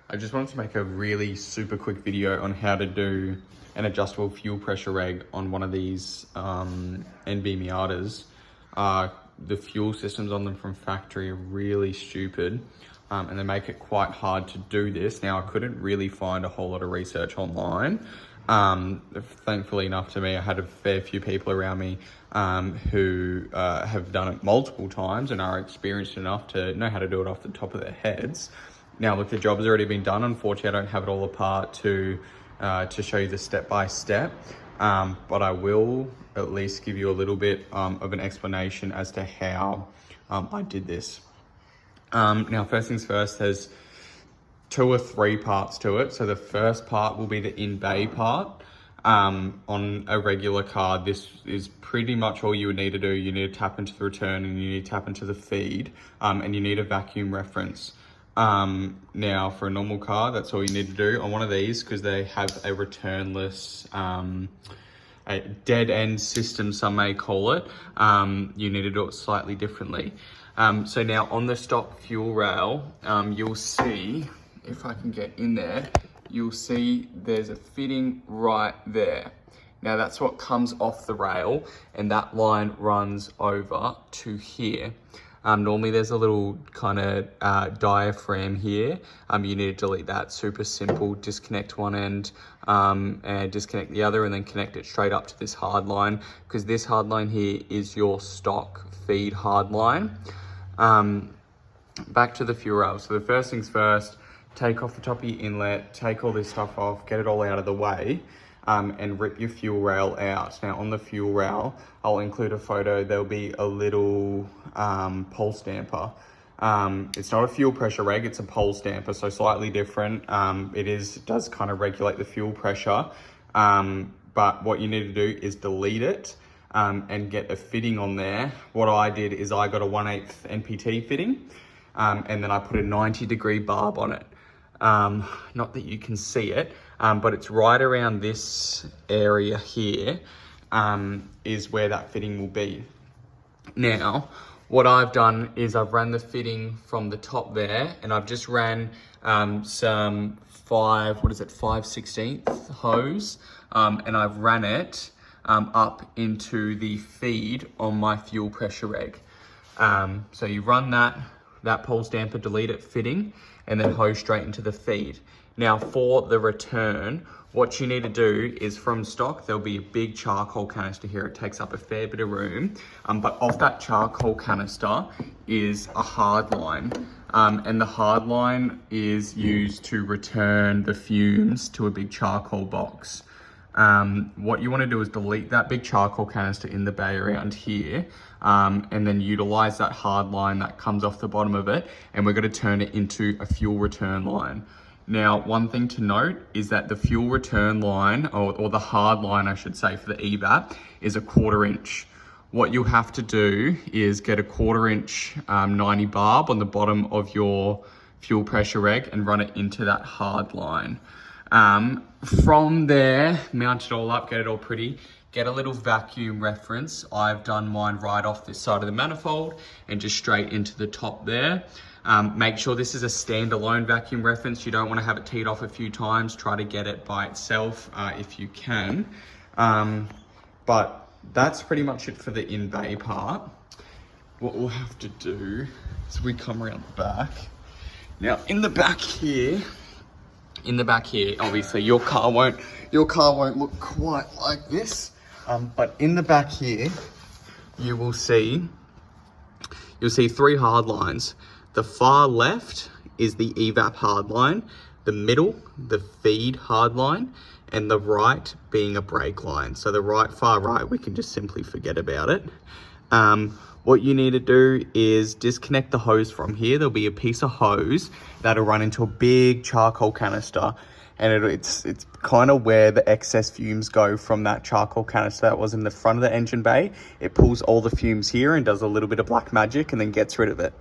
I just wanted to make a really super quick video on how to do an adjustable fuel pressure reg on one of these NB Miatas. The fuel systems on them from factory are really stupid, and they make it quite hard to do this. Now, I couldn't really find a whole lot of research online. Thankfully enough to me, I had a fair few people around me who have done it multiple times and are experienced enough to know how to do it off the top of their heads. Now, look, the job's already been done. Unfortunately, I don't have it all apart to show you the step-by-step, but I will at least give you a little bit of an explanation as to how I did this. Now, first things first, there's 2 or 3 parts to it. So the first part will be the in-bay part. On a regular car, this is pretty much all you would need to do. You need to tap into the return and you need to tap into the feed, and you need a vacuum reference. Now, for a normal car, that's all you need to do. On one of these, because they have a returnless, a dead end system, some may call it, you need to do it slightly differently. So now on the stock fuel rail, you'll see, if I can get in there, you'll see there's a fitting right there. Now that's what comes off the rail, and that line runs over to here. Normally there's a little kind of diaphragm here. You need to delete that. Super simple. Disconnect one end and disconnect the other, and then connect it straight up to this hard line, because this hard line here is your stock feed hard line. Back to the fuel rail. So the first things first, take off the top of your inlet, take all this stuff off, get it all out of the way, and rip your fuel rail out. Now on the fuel rail, I'll include a photo. There'll be a little pole stamper. It's not a fuel pressure reg, it's a pole stamper, so slightly different. It does kind of regulate the fuel pressure, but what you need to do is delete it and get a fitting on there. What I did is I got a 1/8 NPT fitting, and then I put a 90-degree barb on it. Not that you can see it, but it's right around this area here, is where that fitting will be. Now, what I've done is I've ran the fitting from the top there, and I've just ran some 5/16 hose, and I've ran it up into the feed on my fuel pressure reg. So you run that pole stamper, delete it fitting, and then hose straight into the feed. Now for the return, what you need to do is, from stock, there'll be a big charcoal canister here. It takes up a fair bit of room, but off that charcoal canister is a hard line. And the hard line is used to return the fumes to a big charcoal box. What you want to do is delete that big charcoal canister in the bay around here, and then utilize that hard line that comes off the bottom of it, and we're going to turn it into a fuel return line. Now, one thing to note is that the fuel return line, or the hard line I should say, for the EVAP is a 1/4 inch. What you'll have to do is get a 1/4 inch 90 barb on the bottom of your fuel pressure reg and run it into that hard line. From there, mount it all up, get it all pretty, get a little vacuum reference. I've done mine right off this side of the manifold and just straight into the top there. Make sure this is a standalone vacuum reference. You don't want to have it teed off a few times. Try to get it by itself if you can. But that's pretty much it for the in-bay part. What we'll have to do is we come around the back. Now in the back here, obviously your car won't look quite like this, but in the back here, you'll see 3 hard lines. The far left is the EVAP hard line, the middle, the feed hard line, and the right being a brake line. So the far right, we can just simply forget about it. What you need to do is disconnect the hose from here. There'll be a piece of hose that'll run into a big charcoal canister, and it's kind of where the excess fumes go from that charcoal canister that was in the front of the engine bay. It pulls all the fumes here and does a little bit of black magic and then gets rid of it.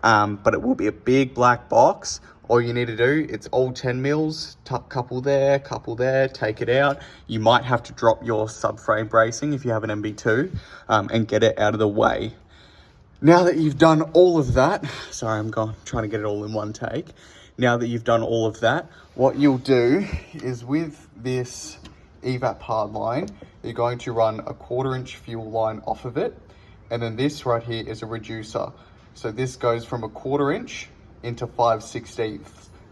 But it will be a big black box. All you need to do, it's all 10 mils, couple there, take it out. You might have to drop your subframe bracing if you have an MB2, and get it out of the way. Now that you've done all of that, sorry, I'm trying to get it all in one take. Now that you've done all of that, what you'll do is with this evap hard line, you're going to run a 1/4 inch fuel line off of it. And then this right here is a reducer. So this goes from a 1/4 inch into 5/16.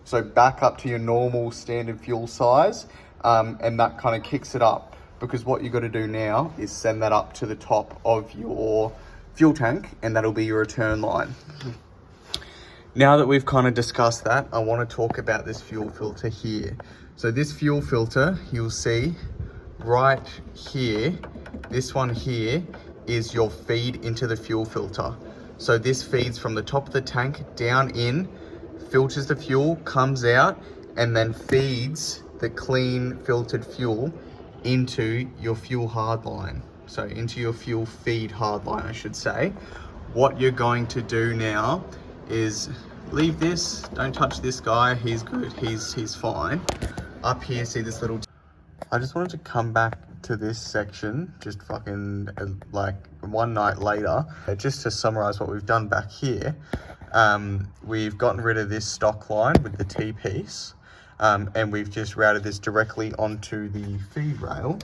So back up to your normal standard fuel size. And that kind of kicks it up, because what you got to do now is send that up to the top of your fuel tank, and that'll be your return line. Now that we've kind of discussed that, I want to talk about this fuel filter here. So this fuel filter, you'll see right here, this one here is your feed into the fuel filter. So this feeds from the top of the tank down in, filters the fuel, comes out, and then feeds the clean filtered fuel into your fuel hard line. So into your fuel feed hard line, I should say. What you're going to do now is leave this, don't touch this guy, he's good, he's fine. Up here, see this little, I just wanted to come back to this section, just fucking like one night later, just to summarize what we've done back here. We've gotten rid of this stock line with the T-piece, and we've just routed this directly onto the feed rail.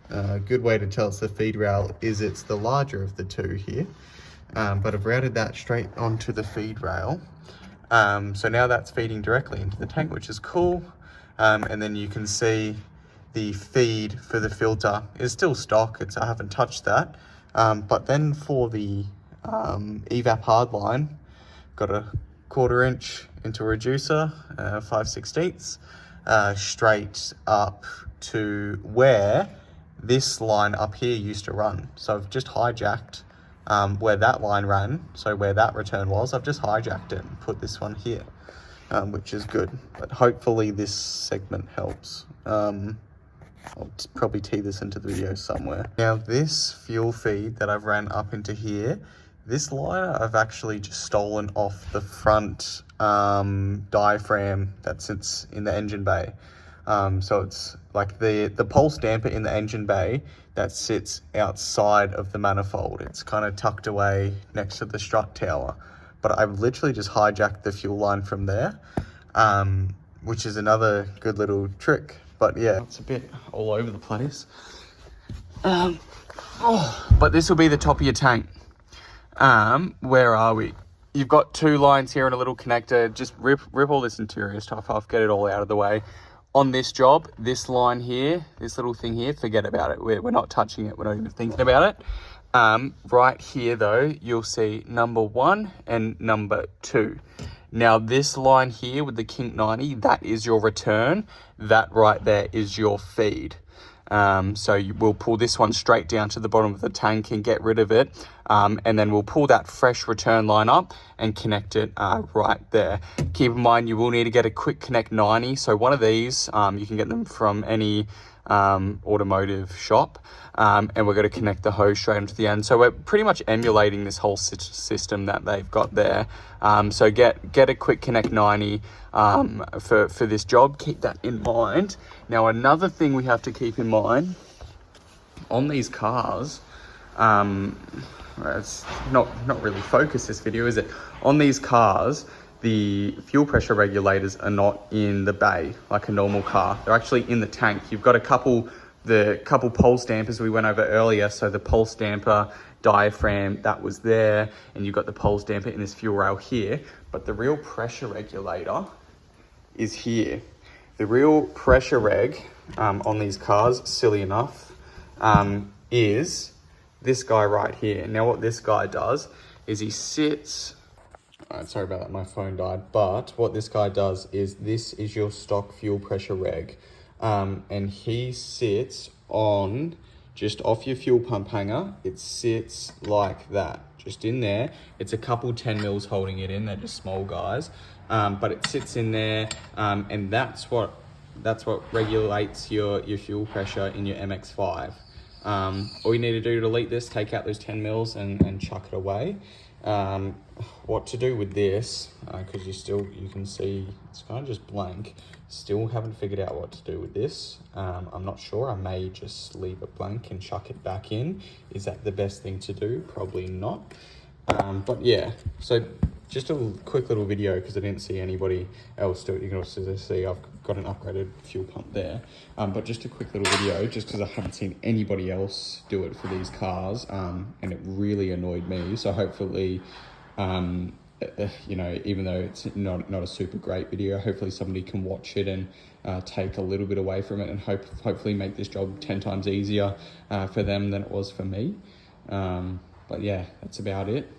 A good way to tell it's the feed rail is it's the larger of the two here, but I've routed that straight onto the feed rail. So now that's feeding directly into the tank, which is cool. And then you can see the feed for the filter is still stock. I haven't touched that. But then for the evap hard line, got a 1/4 inch into a reducer, 5/16, straight up to where this line up here used to run. So I've just hijacked where that line ran, so where that return was, I've just hijacked it and put this one here, which is good. But hopefully this segment helps. I'll probably tee this into the video somewhere. Now this fuel feed that I've ran up into here, this line I've actually just stolen off the front diaphragm that sits in the engine bay. So it's like the pulse damper in the engine bay that sits outside of the manifold. It's kind of tucked away next to the strut tower. But I've literally just hijacked the fuel line from there, which is another good little trick. But yeah, it's a bit all over the place. But this will be the top of your tank. Where are we? You've got two lines here and a little connector. Just rip all this interior stuff off, get it all out of the way. On this job, this line here, this little thing here, forget about it. We're not touching it. We're not even thinking about it. Right here though, you'll see number 1 and number 2. Now this line here with the kink 90, that is your return. That right there is your feed. So we'll pull this one straight down to the bottom of the tank and get rid of it. And then we'll pull that fresh return line up and connect it right there. Keep in mind, you will need to get a quick connect 90. So one of these, you can get them from any automotive shop. And we're going to connect the hose straight into the end. So we're pretty much emulating this whole system that they've got there. So get a quick connect 90 for this job. Keep that in mind. Now another thing we have to keep in mind on these cars, it's not really focused this video, is it? On these cars, the fuel pressure regulators are not in the bay like a normal car. They're actually in the tank. You've got the couple pulse dampers we went over earlier. So the pulse damper diaphragm that was there, and you've got the pulse damper in this fuel rail here. But the real pressure regulator is here. The real pressure reg on these cars, silly enough, is this guy right here. Now what this guy does is he sits, sorry about that, my phone died. But what this guy does is, this is your stock fuel pressure reg. And he sits on, just off your fuel pump hanger. It sits like that, just in there. It's a couple 10 mils holding it in, they're just small guys. But it sits in there, and that's what regulates your fuel pressure in your MX5. All you need to do to delete this, take out those 10 mils and chuck it away. What to do with this, because you can see it's kind of just blank. Still haven't figured out what to do with this. I'm not sure. I may just leave it blank and chuck it back in. Is that the best thing to do? Probably not. But yeah, so just a quick little video because I didn't see anybody else do it. You can also see I've got an upgraded fuel pump there, but just a quick little video just because I haven't seen anybody else do it for these cars, and it really annoyed me. So hopefully, you know, even though it's not a super great video, hopefully somebody can watch it and take a little bit away from it, and hopefully make this job 10 times easier for them than it was for me. But yeah, that's about it.